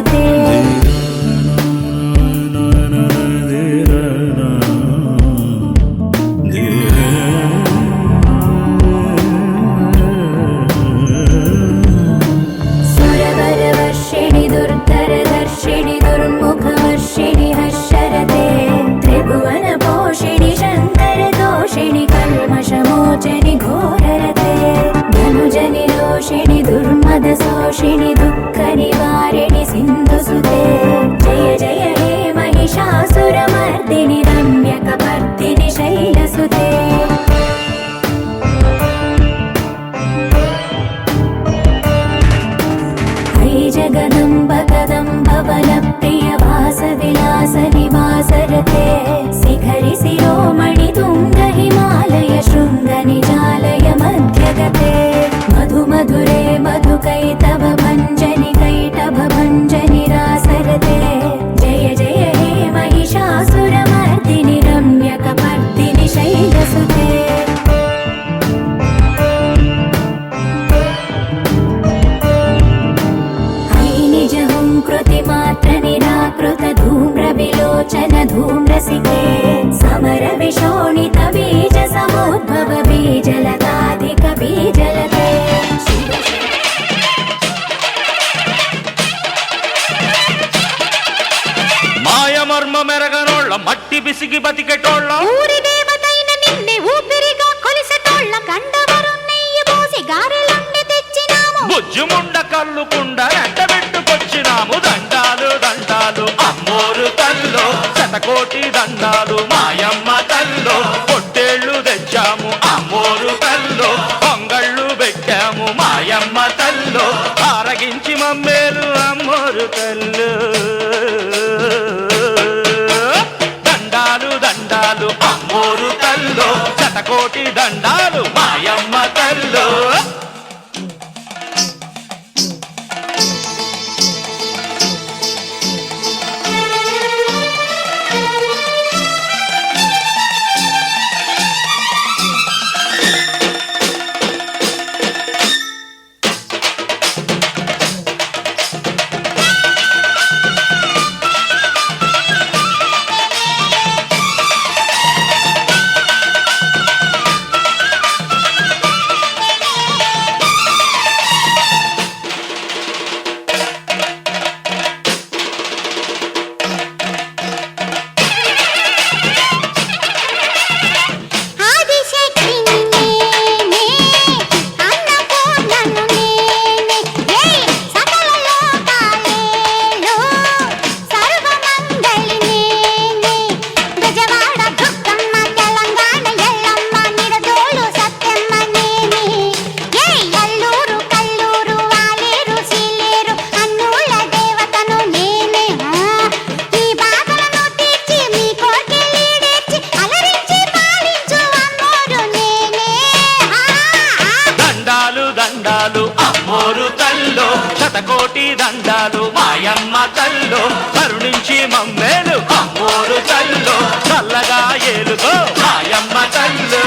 శాశ్వతే. సురవరవర్షిణి దుర్ధరదర్శిణి దుర్ముఖవర్షిణి హర్షరతే. త్రిభువన పోషిణి శంకర దోషిణి కల్మషమోచని ఘోరరతే. ధనుజని రోషిణి దుర్మద శోషిణి దుఃఖ నివారిణి సింధుసుతే. జయ జయ హే మహిషాసురమర్దిని రమ్యకపర్దిని శైలసుతే. జగదంబ కదంబ వన ప్రియ వాస విలాస నివాసరతే. శిఖరి శిరోమణి తుంగ హిమాలయ శృంగ నిజాలయ మధ్యగతే. మధు మధురే మధుకైటభ భంజని కైటభ భంజని రాసరతే. జయ జయ హే మహిషాసురమర్దిని రమ్యకపర్దిని శైలసుతే. కృతిమాత్ర నిరాకృత ధూమ్ర విలోచన ధూమ్రసికే. సమర విశోణిత బీజ సముద్భవ బీజలతాధిక బీజలతే. మాయమర్మ మెరగనోళ్ళ మట్టి బిసిగి బతికెటోళ్ళ ఊరి దేవతైన నిన్నే ఊపిరిగా కొలిసెటోళ్ళ గండవరం నెయ్యి పోసి గారెలుండి తెచ్చినాము. బుజ్జుముండ కల్లుకుండ ఎండబెట్టుకొచ్చినాము. దండాలు దండాలు అమ్మోరు తల్లో శతకోటి దండాలు మాయమ్మ తల్లో. పొట్టేళ్లు తెచ్చాము అమ్మోరు తల్లో. పొంగళ్ళు పెట్టాము మాయమ్మ తల్లో. ఆరగించి మమ్మేలు అమ్మోరు తల్లు. దండాలు దండాలు అమ్మోరు తల్లో. శతకోటి దండాలు మాయమ్మ తల్లో. దండాలు అమ్మోరు తల్లో. శతకోటి దండాలు మాయమ్మ తల్లో. కరుణించి మమ్మేలు అమ్మోరు తల్లో. చల్లగా ఏలుగో మాయమ్మ తల్లో.